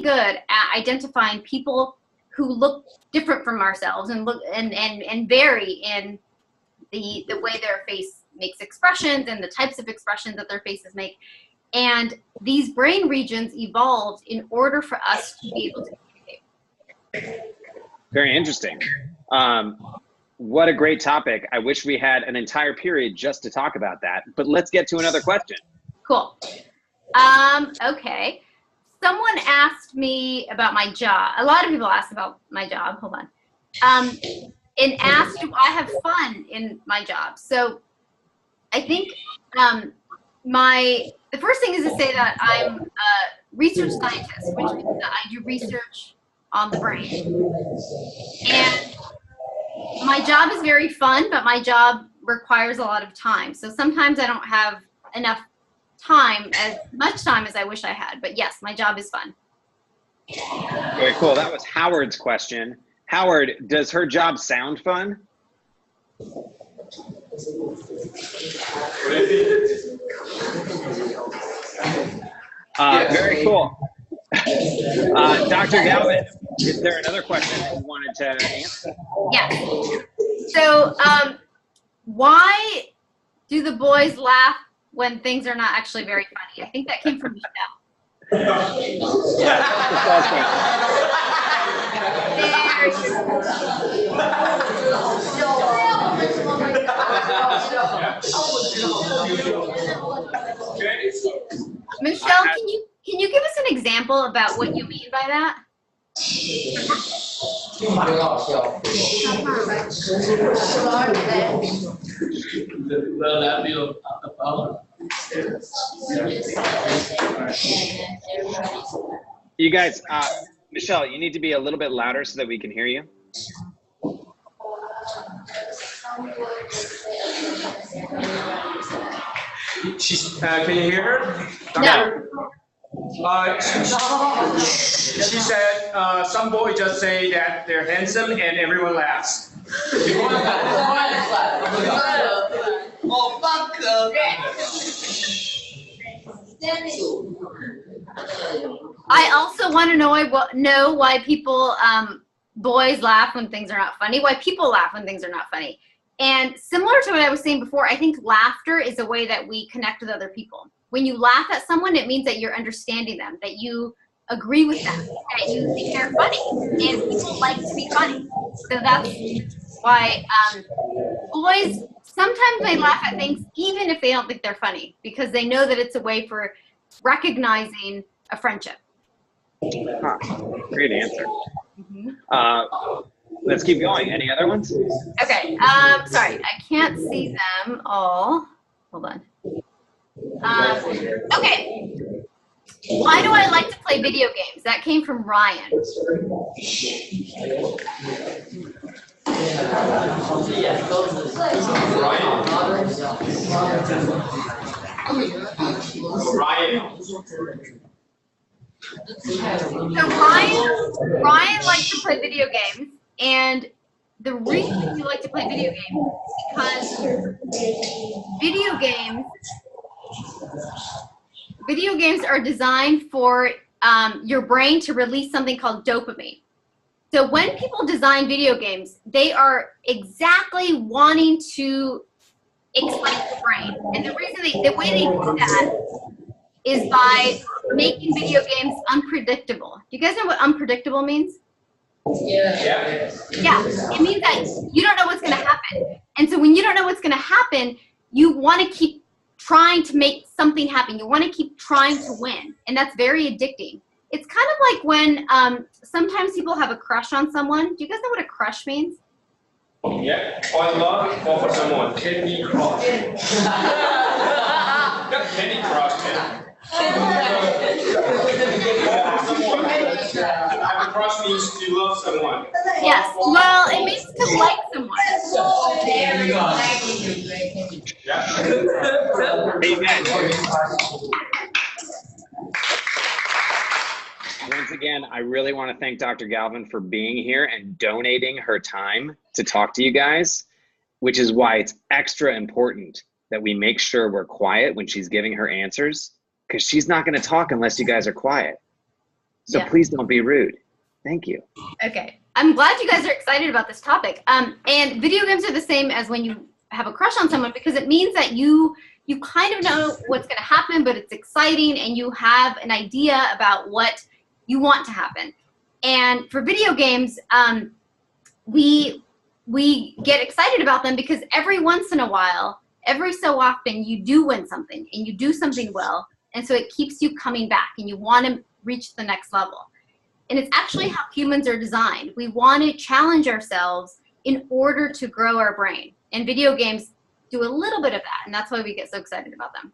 good at identifying people who look different from ourselves and look and vary in the way their face makes expressions and the types of expressions that their faces make. And these brain regions evolved in order for us to be able to communicate. Very interesting. What a great topic. I wish we had an entire period just to talk about that, but let's get to another question. Cool. Okay. Someone asked me about my job. A lot of people asked about my job. Hold on. And asked, do I have fun in my job? So I think the first thing is to say that I'm a research scientist, which means that I do research on the brain. And my job is very fun, but my job requires a lot of time. So sometimes I don't have enough time, as much time as I wish I had. But yes, my job is fun. Very cool. That was Howard's question. Howard, does her job sound fun? Very cool. Dr. Galvan, is there another question that you wanted to answer? Yeah. So why do the boys laugh when things are not actually very funny? I think that came from Michelle. Yeah, that's Michelle, can you give us an example about what you mean by that? You guys, Michelle, you need to be a little bit louder so that we can hear you. Can you hear her? No. She said some boy just say that they're handsome and everyone laughs. I also want to know why people, boys laugh when things are not funny, why people laugh when things are not funny. And similar to what I was saying before, I think laughter is a way that we connect with other people. When you laugh at someone, it means that you're understanding them, that you agree with them, that you think they're funny, and people like to be funny. So that's why boys, sometimes they laugh at things even if they don't think they're funny, because they know that it's a way for recognizing a friendship. Huh. Great answer. Let's keep going. Any other ones? Okay. Sorry, I can't see them all. Hold on. Okay. Why do I like to play video games? That came from Ryan. So Ryan likes to play video games, and the reason you like to play video games is because video games are designed for your brain to release something called dopamine. So when people design video games, they are exactly wanting to excite the brain. And the way they do that is by making video games unpredictable. Do you guys know what unpredictable means? Yeah, it means that you don't know what's going to happen. And so when you don't know what's going to happen, you want to keep trying to make something happen. You want to keep trying to win. And that's very addicting. It's kind of like when sometimes people have a crush on someone. Do you guys know what a crush means? Yeah, I love for someone. Candy crush. Candy crush. Have a crush means to love someone. Yes. Well, it means to like someone. Once again, I really want to thank Dr. Galvan for being here and donating her time to talk to you guys, which is why it's extra important that we make sure we're quiet when she's giving her answers, because she's not going to talk unless you guys are quiet. So please don't be rude. Thank you. Okay. I'm glad you guys are excited about this topic. And video games are the same as when you have a crush on someone, because it means that you kind of know what's going to happen, but it's exciting and you have an idea about what you want to happen. And for video games, we get excited about them because every once in a while, every so often, you do win something and you do something well. And so it keeps you coming back and you want to reach the next level. And it's actually how humans are designed. We want to challenge ourselves in order to grow our brain. And video games do a little bit of that, and that's why we get so excited about them.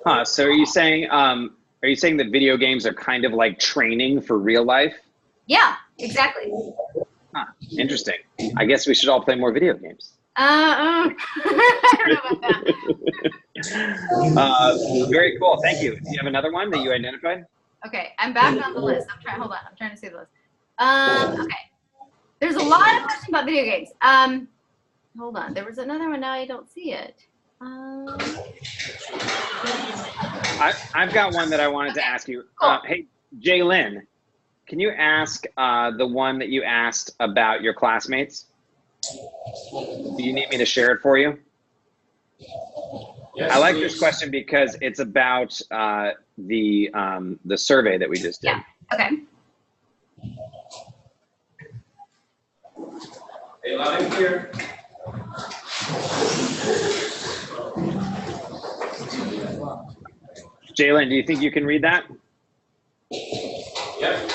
Huh, so are you saying that video games are kind of like training for real life? Yeah, exactly. Huh, interesting. I guess we should all play more video games. I don't know about that. Very cool, thank you. Do you have another one that you identified? Okay, I'm back on the list. Hold on, I'm trying to see the list. Okay. There's a lot of questions about video games. Hold on, there was another one, now I don't see it. I've got one that I wanted to ask you. Cool. Hey, Jaylyn, can you ask the one that you asked about your classmates? Do you need me to share it for you? Yes, I like please. this question because it's about the survey that we just did. Yeah, okay. Hey, loud and clear. Jaylyn, do you think you can read that? Yep.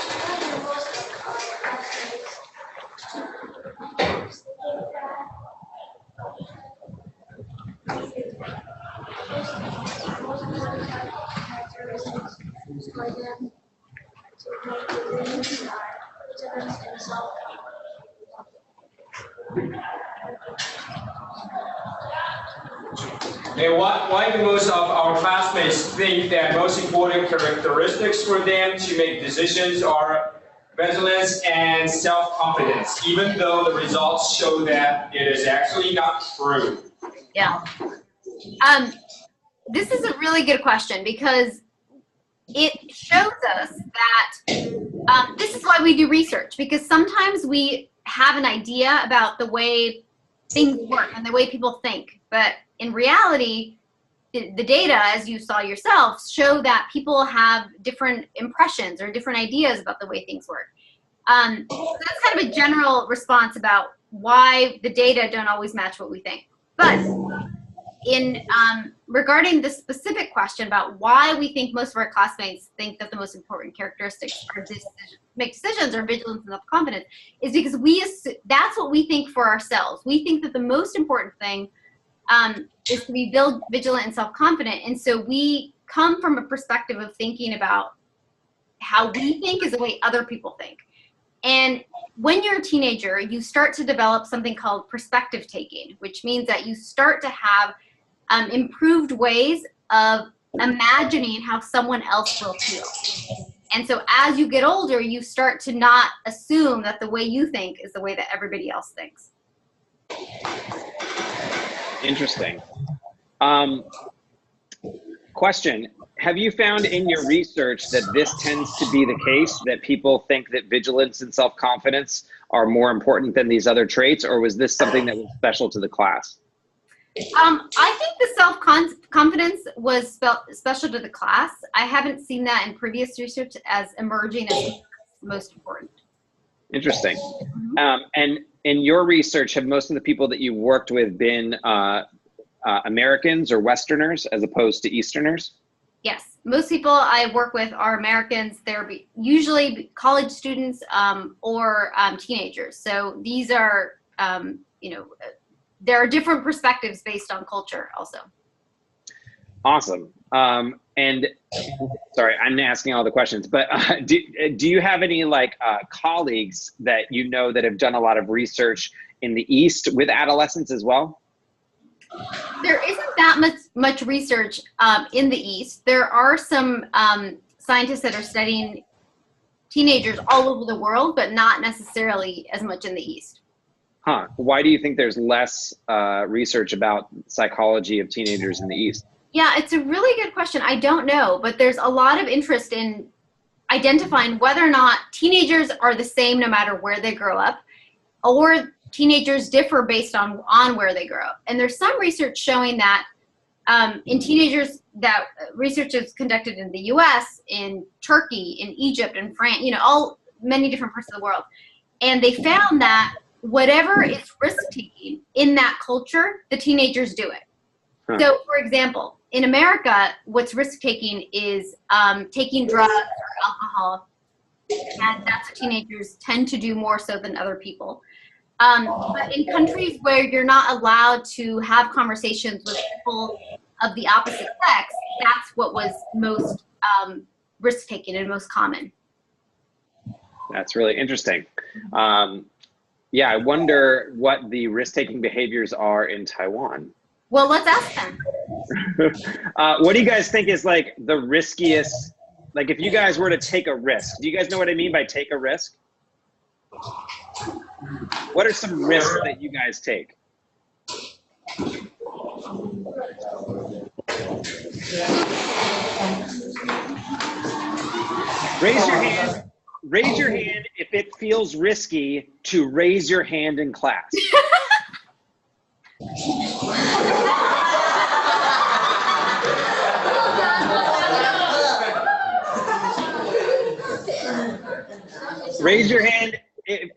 And why do most of our classmates think that most important characteristics for them to make decisions are vigilance and self-confidence, even though the results show that it is actually not true? Yeah. This is a really good question because it shows us that this is why we do research, because sometimes we have an idea about the way things work and the way people think, but in reality, the data, as you saw yourself, show that people have different impressions or different ideas about the way things work. So that's kind of a general response about why the data don't always match what we think. But in regarding the specific question about why we think most of our classmates think that the most important characteristics are make decisions or vigilance and self-confidence, is because that's what we think for ourselves. We think that the most important thing is to be vigilant and self-confident, and so we come from a perspective of thinking about how we think is the way other people think. And when you're a teenager, you start to develop something called perspective taking, which means that you start to have improved ways of imagining how someone else will feel. And so as you get older, you start to not assume that the way you think is the way that everybody else thinks. Interesting. Question, have you found in your research that this tends to be the case, that people think that vigilance and self-confidence are more important than these other traits, or was this something that was special to the class? I think the self-confidence was special to the class. I haven't seen that in previous research as emerging as most important. Interesting. And in your research, have most of the people that you've worked with been Americans or Westerners as opposed to Easterners? Yes, most people I work with are Americans. They're usually college students or teenagers. So these are, there are different perspectives based on culture also. Awesome. And sorry, I'm asking all the questions, but do you have any colleagues that you know that have done a lot of research in the East with adolescents as well? There isn't that much research in the East. There are some scientists that are studying teenagers all over the world, but not necessarily as much in the East. Huh. Why do you think there's less research about psychology of teenagers in the East? Yeah, it's a really good question. I don't know, but there's a lot of interest in identifying whether or not teenagers are the same no matter where they grow up, or teenagers differ based on where they grow up. And there's some research showing that in teenagers, that research is conducted in the US, in Turkey, in Egypt, in France, you know, many different parts of the world. And they found that whatever is risk-taking in that culture, the teenagers do it. Huh. So, for example, in America, what's risk-taking is taking drugs or alcohol, and that's what teenagers tend to do more so than other people. But in countries where you're not allowed to have conversations with people of the opposite sex, that's what was most risk-taking and most common. That's really interesting. Yeah, I wonder what the risk-taking behaviors are in Taiwan. Well, let's ask them. What do you guys think is like the riskiest, like if you guys were to take a risk, do you guys know what I mean by take a risk? What are some risks that you guys take? Raise your hand if it feels risky to raise your hand in class. Raise your hand if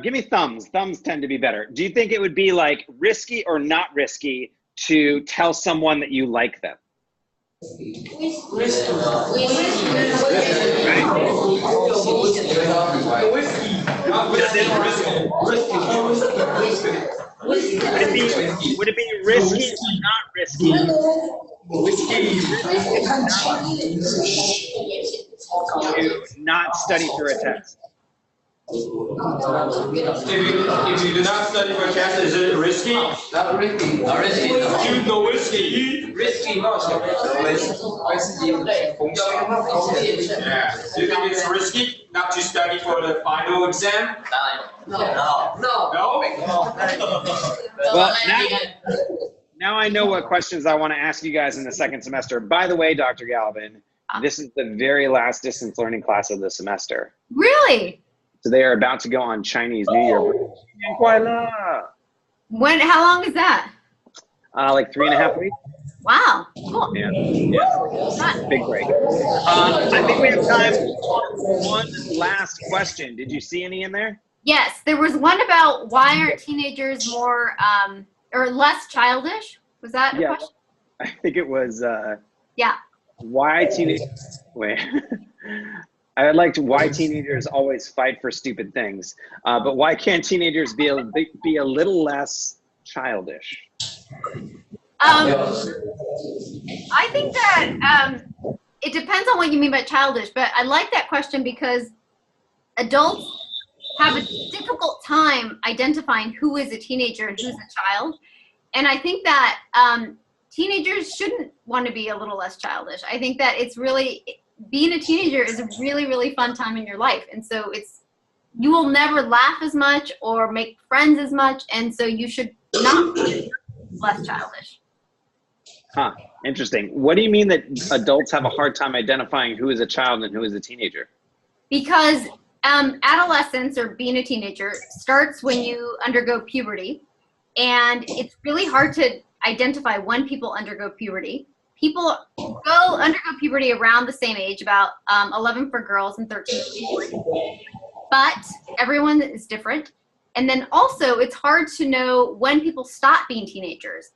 give me thumbs. Thumbs tend to be better. Do you think it would be like risky or not risky to tell someone that you like them? Risky. Would it be risky or not risky? To not study for a test. If you do not study for a test, is it risky? Not risky. Not risky. You no risky. Risky. Yeah. Do you think it's risky not to study for the final exam? No. Well, now I know what questions I want to ask you guys in the second semester. By the way, Dr. Galvan, this is the very last distance learning class of the semester. Really? So they are about to go on Chinese New Year. When? How long is that? Like 3.5 weeks. Wow. Cool. Yeah. Big break. I think we have time for one last question. Did you see any in there? Yes, there was one about why aren't teenagers more or less childish? Was that a question? I think it was. Yeah. Why teenagers? Wait. I liked why teenagers always fight for stupid things, but why can't teenagers be a little less childish? I think that it depends on what you mean by childish, but I like that question because adults have a difficult time identifying who is a teenager and who's a child, and I think that teenagers shouldn't want to be a little less childish. I think that it's really, being a teenager is a really, really fun time in your life. And so you will never laugh as much or make friends as much. And so you should not be less childish. Huh, interesting. What do you mean that adults have a hard time identifying who is a child and who is a teenager? Because adolescence or being a teenager starts when you undergo puberty. And it's really hard to identify when people undergo puberty. People undergo puberty around the same age, about 11 for girls and 13 for boys. But everyone is different. And then also, it's hard to know when people stop being teenagers.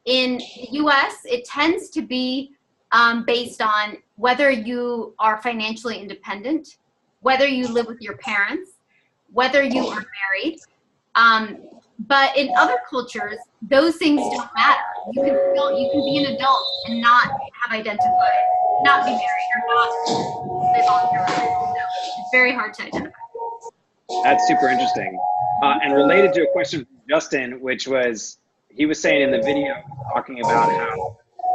In the US, it tends to be based on whether you are financially independent, whether you live with your parents, whether you are married. But in other cultures, those things don't matter. You can be an adult and not have identified, not be married, or not live on your own. So it's very hard to identify. That's super interesting. And related to a question from Justin, which was, he was saying in the video, talking about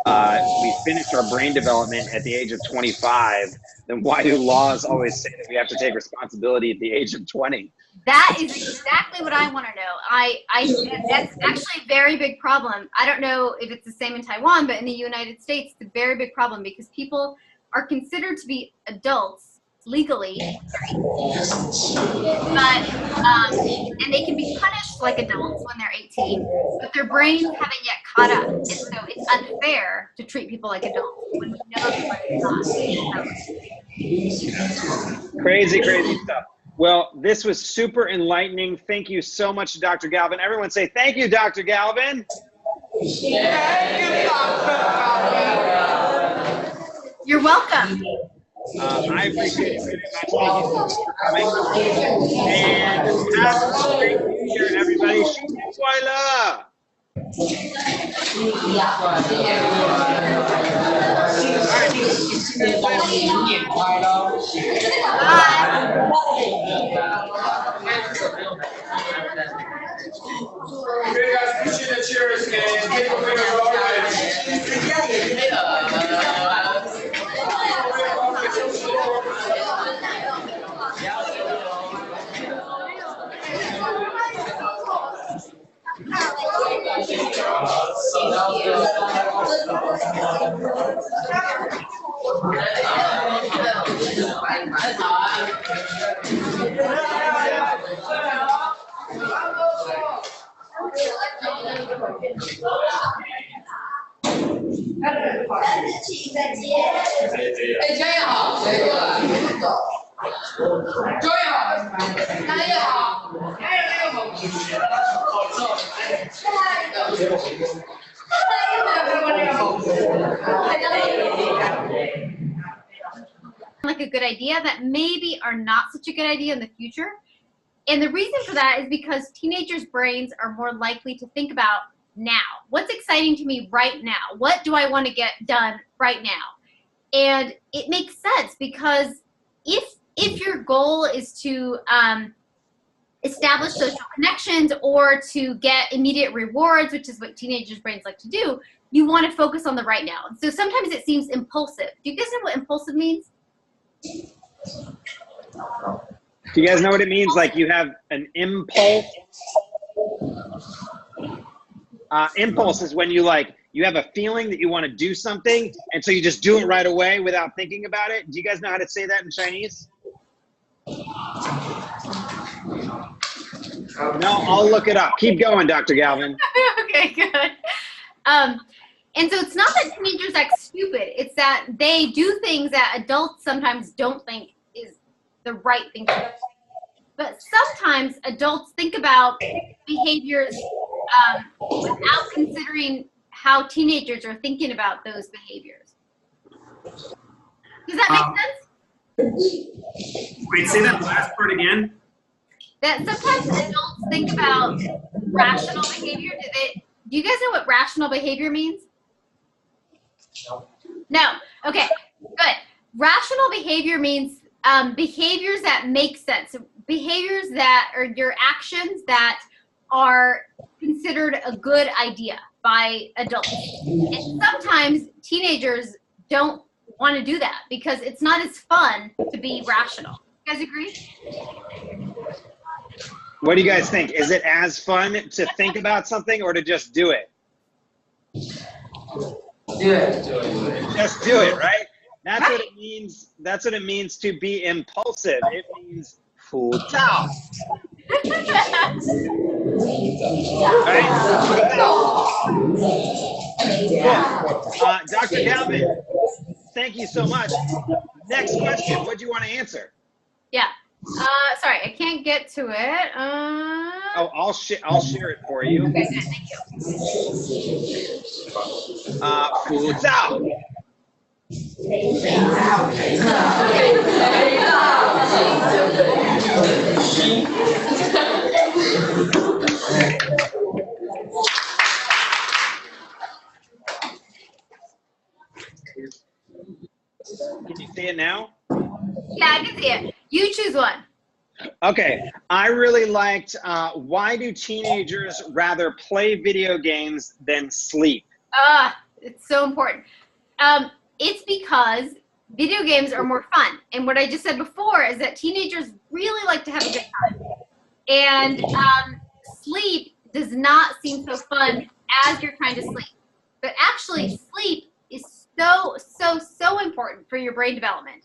how we finished our brain development at the age of 25, then why do laws always say that we have to take responsibility at the age of 20? That is exactly what I want to know. That's actually a very big problem. I don't know if it's the same in Taiwan, but in the United States, it's a very big problem because people are considered to be adults legally, but and they can be punished like adults when they're 18, but their brains haven't yet caught up, and so it's unfair to treat people like adults when we know that it's not. Crazy, crazy stuff. Well, this was super enlightening. Thank you so much, Dr. Galvan. Everyone say thank you, Dr. Galvan. Thank you, Dr. You're welcome. I appreciate it very much. Thank you so much for coming. And have a great New Year, everybody. Voila! Okay, guys, push in the chairs and take a winner like a good idea that maybe are not such a good idea in the future. And the reason for that is because teenagers' brains are more likely to think about now. What's exciting to me right now? What do I want to get done right now? And it makes sense because if your goal is to establish social connections or to get immediate rewards, which is what teenagers' brains like to do, you want to focus on the right now. So sometimes it seems impulsive. Do you guys know what impulsive means? Do you guys know what it means? Like you have an impulse. Impulse is when you have a feeling that you want to do something, and so you just do it right away without thinking about it. Do you guys know how to say that in Chinese? No, I'll look it up. Keep going, Dr. Galvan. Okay, good. And so it's not that teenagers act stupid. It's that they do things that adults sometimes don't think is the right thing to do. But sometimes adults think about behaviors without considering how teenagers are thinking about those behaviors. Does that make sense? Wait, say that last part again. That sometimes adults think about rational behavior. Do you guys know what rational behavior means? No. Okay, good. Rational behavior means behaviors that make sense. Behaviors that are your actions that are considered a good idea by adults. And sometimes teenagers don't want to do that because it's not as fun to be rational. You guys agree? What do you guys think? Is it as fun to think about something or to just do it? Do it. Just do it, right? That's right. What it means. That's what it means to be impulsive. It means 浮躁. Right? Cool. Dr. Galvan, thank you so much. Next question. What do you want to answer? Yeah. Sorry, I can't get to it. Oh, I'll share it for you. Okay, good, thank you. 浮躁. Can you see it now? Yeah, I can see it. You choose one. Okay, I really liked why do teenagers rather play video games than sleep? It's so important. It's because video games are more fun. And what I just said before is that teenagers really like to have a good time. And sleep does not seem so fun as you're trying to sleep. But actually, sleep is so important for your brain development,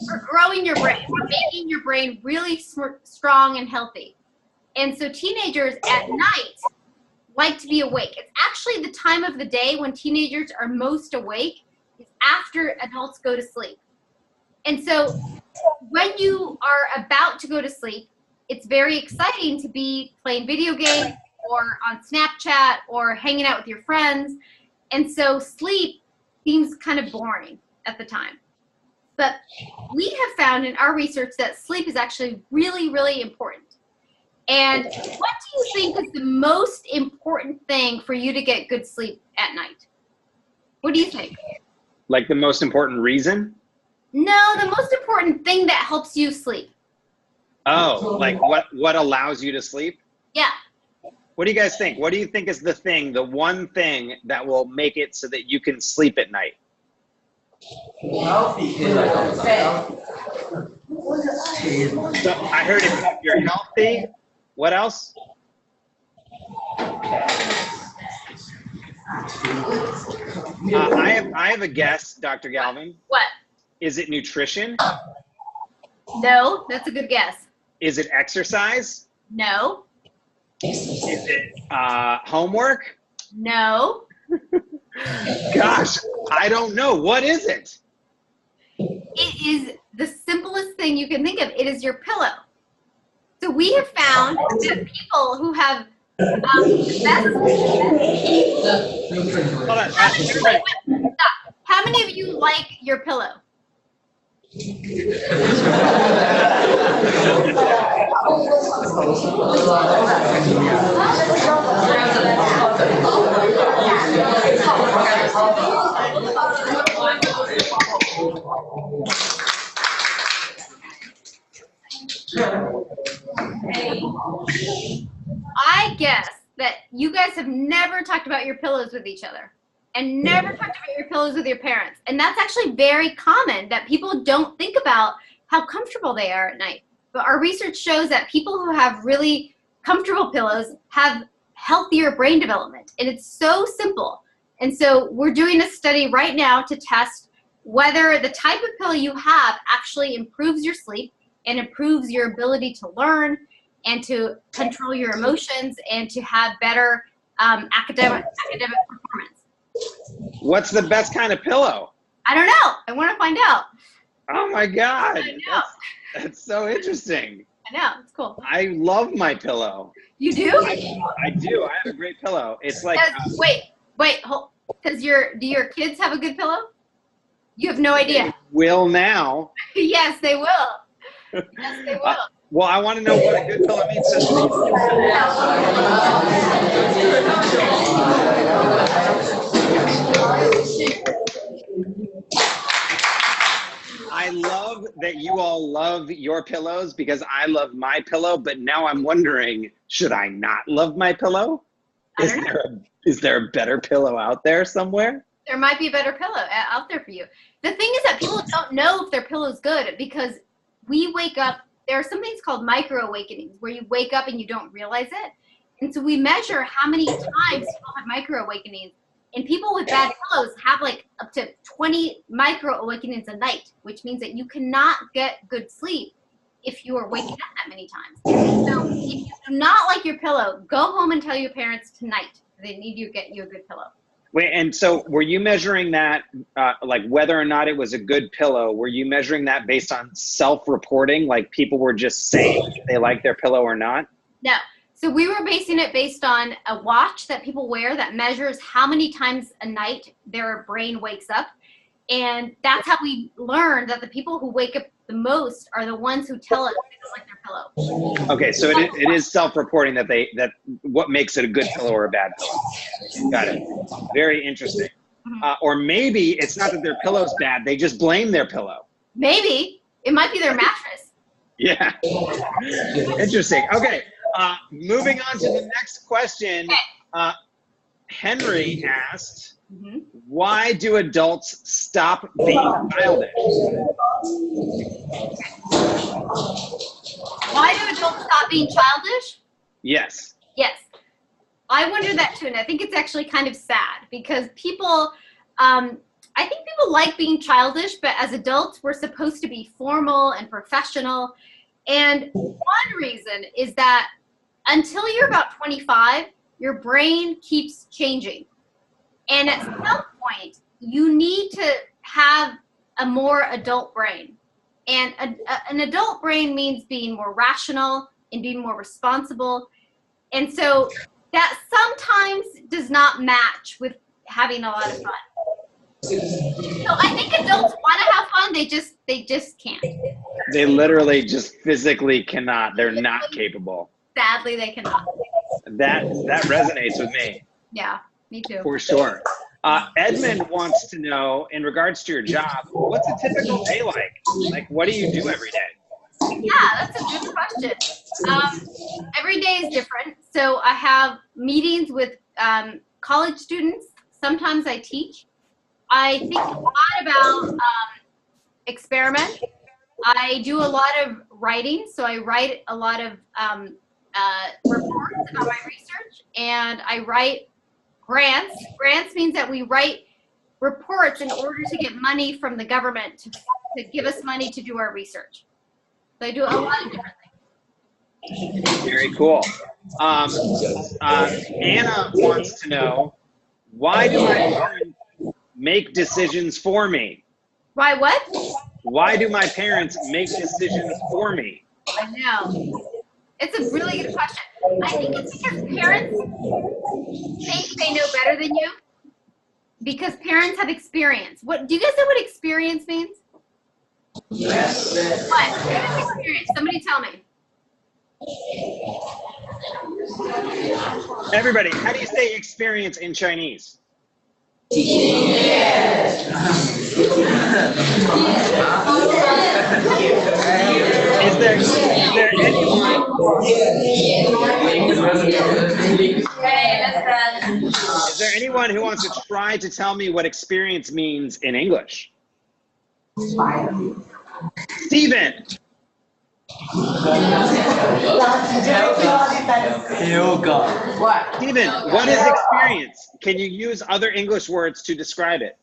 for growing your brain, for making your brain really strong and healthy. And so teenagers at night like to be awake. It's actually the time of the day when teenagers are most awake is after adults go to sleep. And so when you are about to go to sleep, it's very exciting to be playing video games or on Snapchat or hanging out with your friends. And so sleep seems kind of boring at the time. But we have found in our research that sleep is actually really, really important. And what do you think is the most important thing for you to get good sleep at night? What do you think? Like the most important reason? No, the most important thing that helps you sleep. Oh, like what allows you to sleep? Yeah. What do you guys think? What do you think is the thing, the one thing that will make it so that you can sleep at night? So I heard if you're healthy. What else? I have a guess, Dr. Galvan. What? Is it nutrition? No, that's a good guess. Is it exercise? No. Is it homework? No. Gosh, I don't know. What is it? It is the simplest thing you can think of. It is your pillow. So we have found that people who have Hold on. stop. How many of you like your pillow? I guess that you guys have never talked about your pillows with each other and never talked about your pillows with your parents. And that's actually very common, that people don't think about how comfortable they are at night. But our research shows that people who have really comfortable pillows have healthier brain development. And it's so simple. And so we're doing a study right now to test whether the type of pillow you have actually improves your sleep and improves your ability to learn and to control your emotions and to have better academic performance. What's the best kind of pillow? I don't know. I want to find out. Oh my God. I know. That's so interesting. I know. It's cool. I love my pillow. You do? I do. I have a great pillow. It's like wait. Do your kids have a good pillow? You have no idea. They will now. Yes, they will. Yes, they will. Well, I want to know what a good pillow means. I love that you all love your pillows because I love my pillow, but now I'm wondering, should I not love my pillow? Is there a better pillow out there somewhere? There might be a better pillow out there for you. The thing is that people don't know if their pillow's good because we wake up. There are some things called micro awakenings where you wake up and you don't realize it. And so we measure how many times people have micro awakenings. And people with bad pillows have like up to 20 micro awakenings a night, which means that you cannot get good sleep if you are waking up that many times. So if you do not like your pillow, go home and tell your parents tonight they need to get you a good pillow. Wait, and so were you measuring that, like whether or not it was a good pillow, were you measuring that based on self-reporting, like people were just saying if they like their pillow or not? No. So we were basing it based on a watch that people wear that measures how many times a night their brain wakes up. And that's how we learned that the people who wake up the most are the ones who tell us they don't like their pillow. Okay, so it is self-reporting that what makes it a good pillow or a bad pillow. Got it. Very interesting. Or maybe it's not that their pillow's bad, they just blame their pillow. Maybe. It might be their mattress. Yeah. Interesting. Okay, moving on to the next question. Henry asked, why do adults stop being childish? Why do adults stop being childish? Yes. Yes. I wonder that too, and I think it's actually kind of sad because people I think people like being childish, but as adults, we're supposed to be formal and professional. And one reason is that until you're about 25, your brain keeps changing. And at some point, you need to have a more adult brain. And an adult brain means being more rational and being more responsible. And so that sometimes does not match with having a lot of fun. So I think adults want to have fun, they just can't. They literally just physically cannot. They're not capable. Sadly, they cannot. That resonates with me. Yeah, me too. For sure. Edmund wants to know, in regards to your job, what's a typical day like? Like, what do you do every day? Yeah, that's a good question. Every day is different. So I have meetings with college students. Sometimes I teach. I think a lot about experiment. I do a lot of writing. So I write a lot of reports about my research, and I write grants. Grants means that we write reports in order to get money from the government to give us money to do our research. So I do a lot of different things. Very cool. Anna wants to know, why do my parents make decisions for me? Why what? Why do my parents make decisions for me? I know. It's a really good question. I think it's because parents think they know better than you. Because parents have experience. What do you guys know what experience means? Yes. What? What is experience? Somebody tell me. Everybody, how do you say experience in Chinese? Yes. Is there anyone? Is there anyone who wants to try to tell me what experience means in English? Steven. What? Steven, what is experience? Can you use other English words to describe it?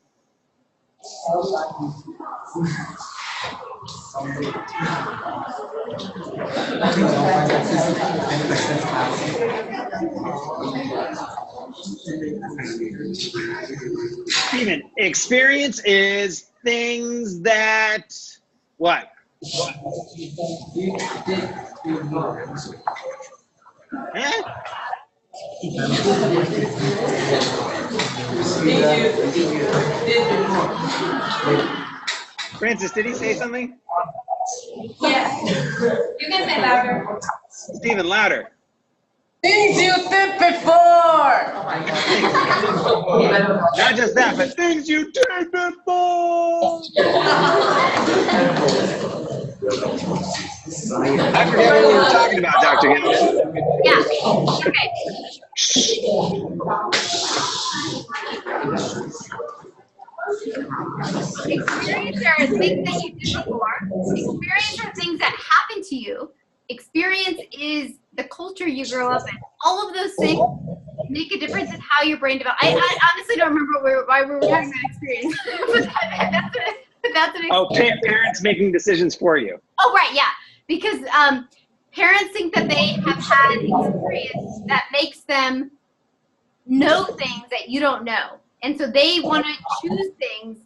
Steven, experience is things that, what? Eh? Francis, did he say something? Yes. You can say louder. Steven, louder. Things you did before. Not just that, but things you did before. I forget what we were talking about, Dr. Galvan. Yeah. Okay. Experience are things that you did before. Experience are things that happen to you. Experience is the culture you grow up in. All of those things make a difference in how your brain develops. I honestly don't remember why we were talking about experience. but that's an experience. Oh, parents making decisions for you. Oh, right, yeah. Because parents think that they have had experience that makes them know things that you don't know. And so they want to choose things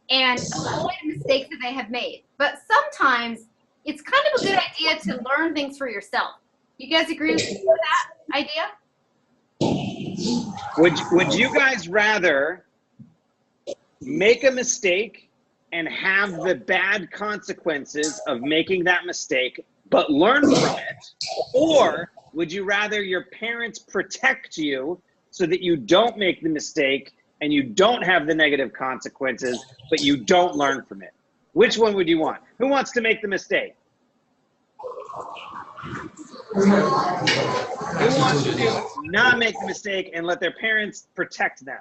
and avoid mistakes that they have made. But sometimes it's kind of a good idea to learn things for yourself. You guys agree with that idea? Would you guys rather make a mistake and have the bad consequences of making that mistake, but learn from it? Or would you rather your parents protect you so that you don't make the mistake and you don't have the negative consequences, but you don't learn from it? Which one would you want? Who wants to make the mistake? Who wants to not make the mistake and let their parents protect them?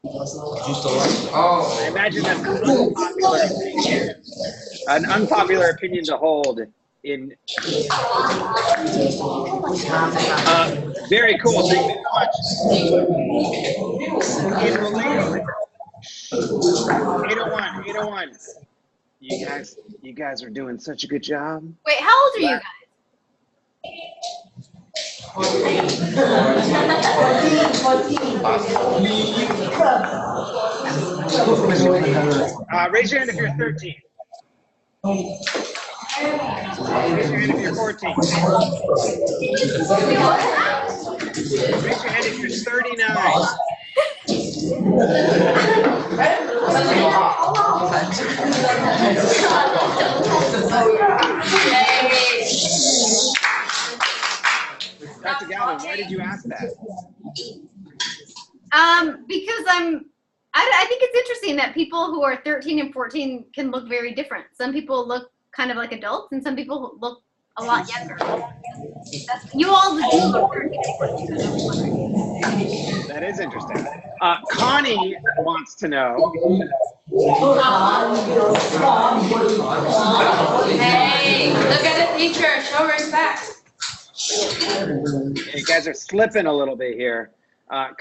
Oh. I imagine that's an unpopular opinion to hold in. Very cool. Thank you so much. In relation, 801, 801. You guys are doing such a good job. Wait, how old are you guys? Raise your hand if you're 13. Raise your hand if you're 14. Raise your hand if you're 39. Dr. Galvan, why did you ask that? Because I think it's interesting that people who are 13 and 14 can look very different. Some people look kind of like adults, and some people look a lot younger. You all do look 13 and 14. That is interesting. Connie wants to know. Hey, look at the teacher. Show respect. You guys are slipping a little bit here.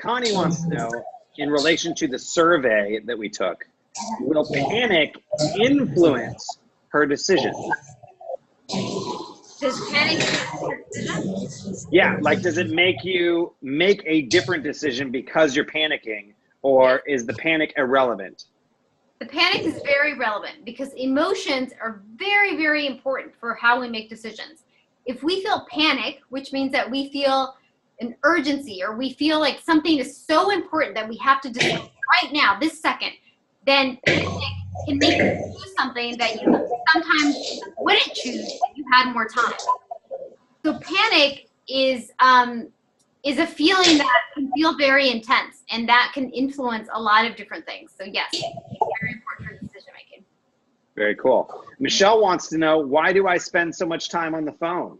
Connie wants to know, in relation to the survey that we took, will panic influence her decision? Does panic influence your decision? Yeah, like does it make you make a different decision because you're panicking, or is the panic irrelevant? The panic is very relevant because emotions are very, very important for how we make decisions. If we feel panic, which means that we feel an urgency, or we feel like something is so important that we have to decide right now, this second, then panic can make you choose something that you sometimes wouldn't choose if you had more time. So panic is a feeling that can feel very intense, and that can influence a lot of different things. So yes, very important for decision making. Very cool. Michelle wants to know, why do I spend so much time on the phone?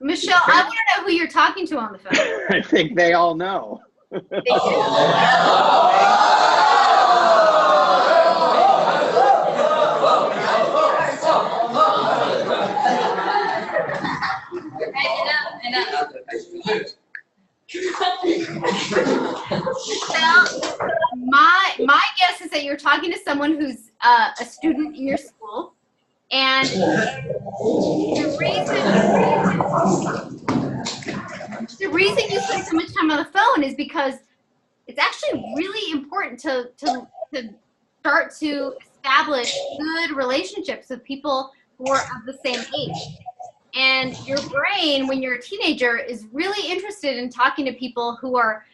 Michelle, I want to know who you're talking to on the phone. I think they all know. They do. Well, my guess is that you're talking to someone who's a student in your school, and the reason you spend so much time on the phone is because it's actually really important to start to establish good relationships with people who are of the same age. And your brain, when you're a teenager, is really interested in talking to people who are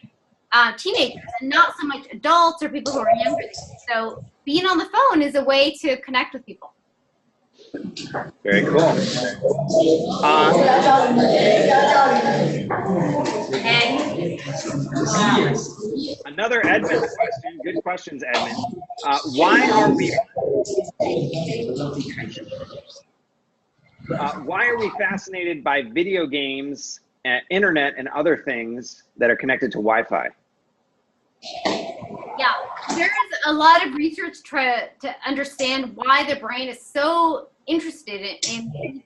teenagers and not so much adults or people who are younger. So being on the phone is a way to connect with people. Very cool. Another Edmund question. Good questions, Edmund. Why are we fascinated by video games, internet, and other things that are connected to Wi-Fi? Yeah, there is a lot of research to understand why the brain is so interested in media.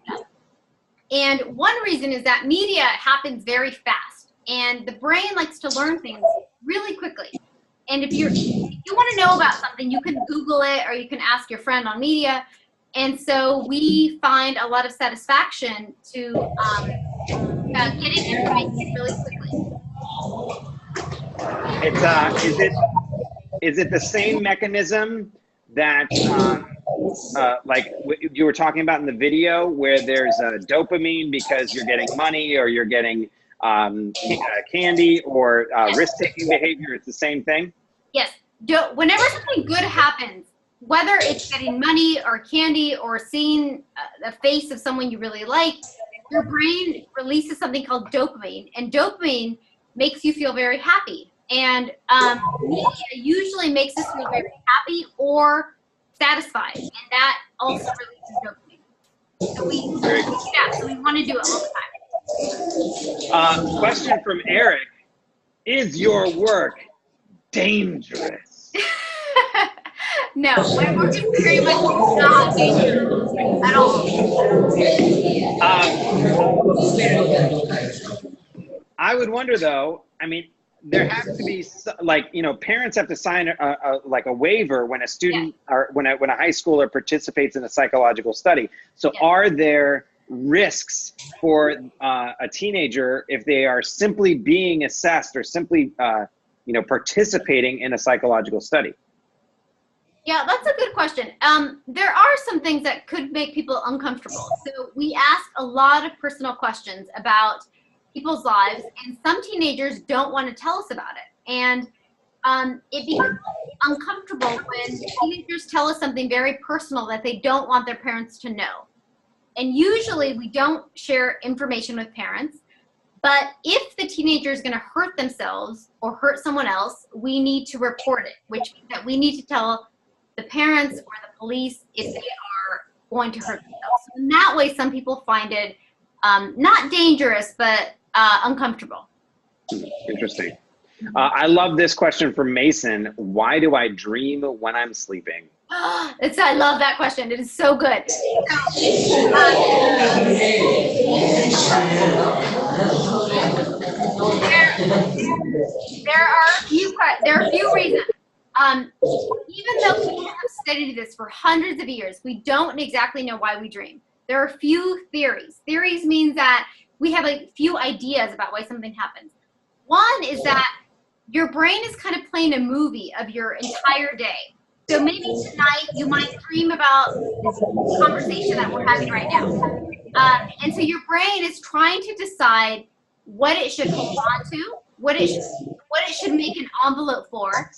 And one reason is that media happens very fast, and the brain likes to learn things really quickly. And if you want to know about something, you can Google it, or you can ask your friend on media. And so we find a lot of satisfaction to getting information really quickly. Is it the same mechanism that like you were talking about in the video, where there's dopamine because you're getting money, or you're getting candy, or risk-taking behavior? It's the same thing? Yes. Whenever something good happens, whether it's getting money or candy or seeing the face of someone you really like, your brain releases something called dopamine, and dopamine makes you feel very happy. And media usually makes us feel very happy or satisfied, and that also releases dopamine. So we want to do it all the time. Question from Eric: is your work dangerous? No, my work is very much not dangerous at all. I would wonder though, I mean, there has to be like, you know, parents have to sign like a waiver when a student or when a high schooler participates in a psychological study. So are there risks for a teenager if they are simply being assessed or simply, you know, participating in a psychological study? Yeah, that's a good question. There are some things that could make people uncomfortable. So we ask a lot of personal questions about people's lives, and some teenagers don't want to tell us about it. And it becomes uncomfortable when teenagers tell us something very personal that they don't want their parents to know. And usually we don't share information with parents, but if the teenager is going to hurt themselves or hurt someone else, we need to report it, which means that we need to tell the parents or the police if they are going to hurt themselves. So in that way, some people find it not dangerous, but uncomfortable. Interesting. I love this question from Mason. Why do I dream when I'm sleeping? I love that question. It is so good. There are a few reasons. Even though people have studied this for hundreds of years, we don't exactly know why we dream. There are a few theories. Theories means that we have a few ideas about why something happens. One is that your brain is kind of playing a movie of your entire day. So maybe tonight you might dream about this conversation that we're having right now. And so your brain is trying to decide what it should hold on to, what it should make an envelope for,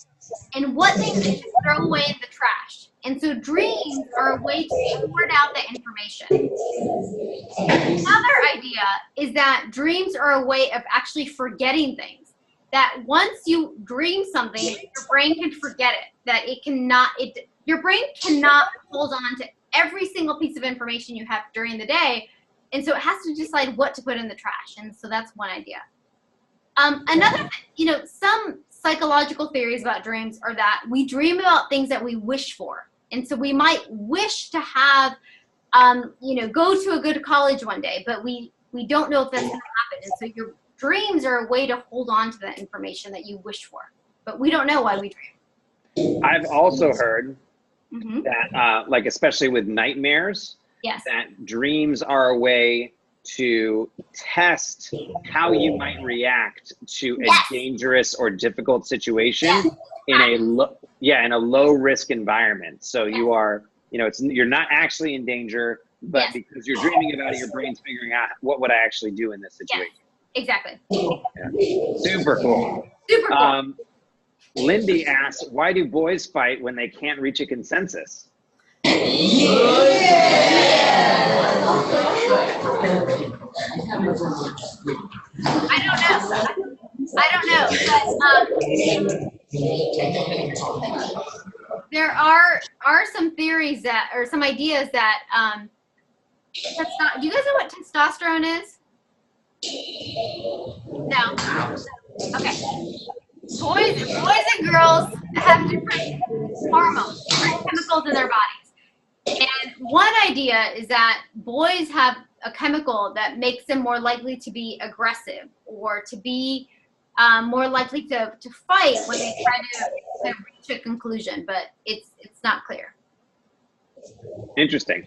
and what things it should throw away in the trash. And so dreams are a way to sort out the information. Another idea is that dreams are a way of actually forgetting things. That once you dream something, your brain can forget it. That your brain cannot hold on to every single piece of information you have during the day. And so it has to decide what to put in the trash. And so that's one idea. Another, some psychological theories about dreams are that we dream about things that we wish for. And so we might wish to have, go to a good college one day, but we don't know if that's going to happen. And so your dreams are a way to hold on to that information that you wish for, but we don't know why we dream. I've also heard that, like, especially with nightmares, that dreams are a way to test how you might react to a dangerous or difficult situation in a low risk environment. So you are, you're not actually in danger, but because you're dreaming about it, your brain's figuring out what would I actually do in this situation. Exactly. Yeah. Super cool. Super cool. Lindy asks, why do boys fight when they can't reach a consensus? I don't know. But, there are some theories or some ideas that do you guys know what testosterone is? No. Okay. Boys and girls have different hormones, different chemicals in their bodies. And one idea is that boys have a chemical that makes them more likely to be aggressive or to be more likely to fight when they try to reach a conclusion, but it's not clear. Interesting.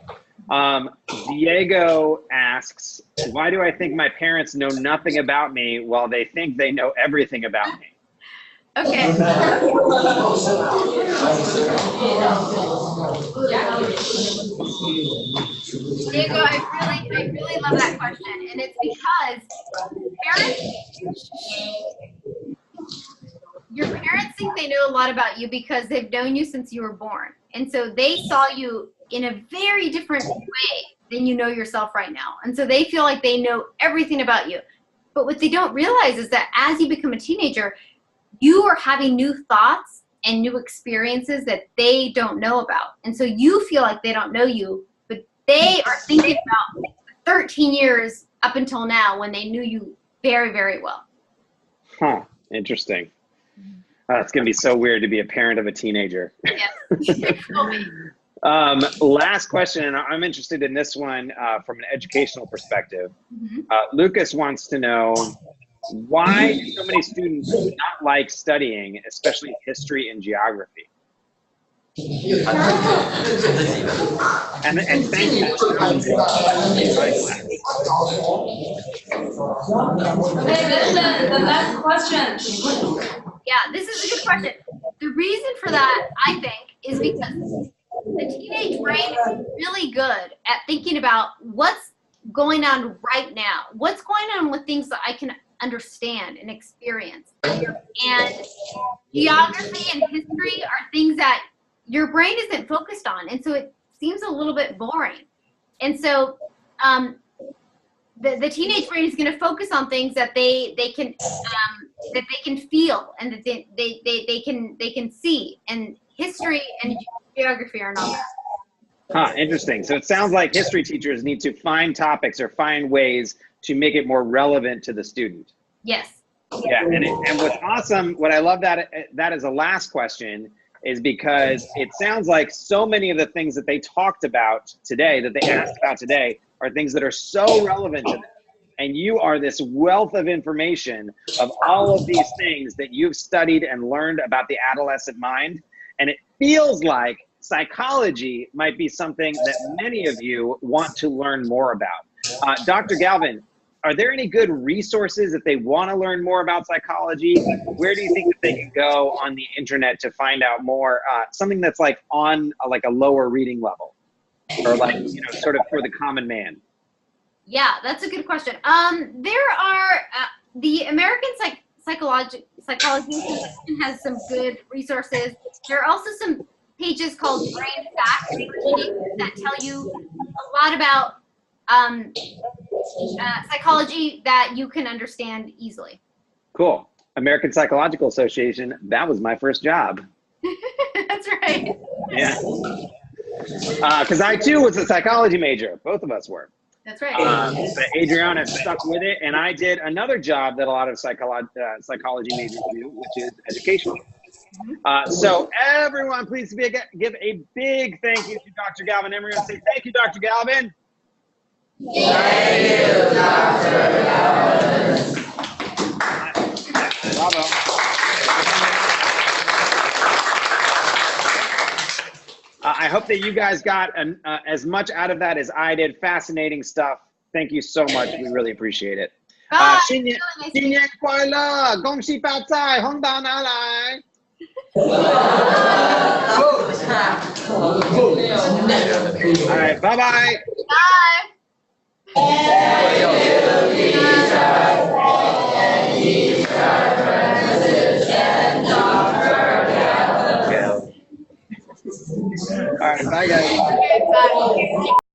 Diego asks, why do I think my parents know nothing about me while they think they know everything about me? Okay. Diego, I really love that question, and it's because your parents think they know a lot about you because they've known you since you were born, and so they saw you in a very different way than you know yourself right now, and so they feel like they know everything about you. But what they don't realize is that as you become a teenager, you are having new thoughts and new experiences that they don't know about. And so you feel like they don't know you, but they are thinking about 13 years up until now when they knew you very, very well. Huh. Interesting. Oh, it's going to be so weird to be a parent of a teenager. Yes. Last question, and I'm interested in this one from an educational perspective. Lucas wants to know, why do so many students not like studying, especially history and geography? And thank you. Hey, Vincent, the best question. Yeah, this is a good question. The reason for that, I think, is because the teenage brain is really good at thinking about what's going on right now. What's going on with things that I can understand and experience. And geography and history are things that your brain isn't focused on. And so it seems a little bit boring. And so the teenage brain is going to focus on things that they can feel and that they can see. And history and geography are not that. Interesting. So it sounds like history teachers need to find topics or find ways to make it more relevant to the student. Yes. Yeah, and what's awesome, what I love that is a last question, is because it sounds like so many of the things that they talked about today, that they asked about today, are things that are so relevant to them. And you are this wealth of information of all of these things that you've studied and learned about the adolescent mind. And it feels like psychology might be something that many of you want to learn more about. Dr. Galvan, are there any good resources if they want to learn more about psychology? Where do you think that they can go on the internet to find out more? Something that's like on a lower reading level, or like, you know, sort of for the common man. Yeah, that's a good question. There are the American Psychology Association has some good resources. There are also some pages called Brain Facts that tell you a lot about psychology that you can understand easily. Cool. American Psychological Association, that was my first job. That's right. Yeah. Because I too was a psychology major. Both of us were. That's right. But Adriana stuck with it, and I did another job that a lot of psychology majors do, which is educational. So everyone, please give a big thank you to Dr. Galvan. Everyone say thank you, Dr. Galvan. Thank you, Dr. Galvan. Bravo. I hope that you guys got as much out of that as I did. Fascinating stuff. Thank you so much. We really appreciate it. 新年快乐，恭喜发财，红包拿来。All right, bye-bye. Bye. All right, bye guys. Okay, bye.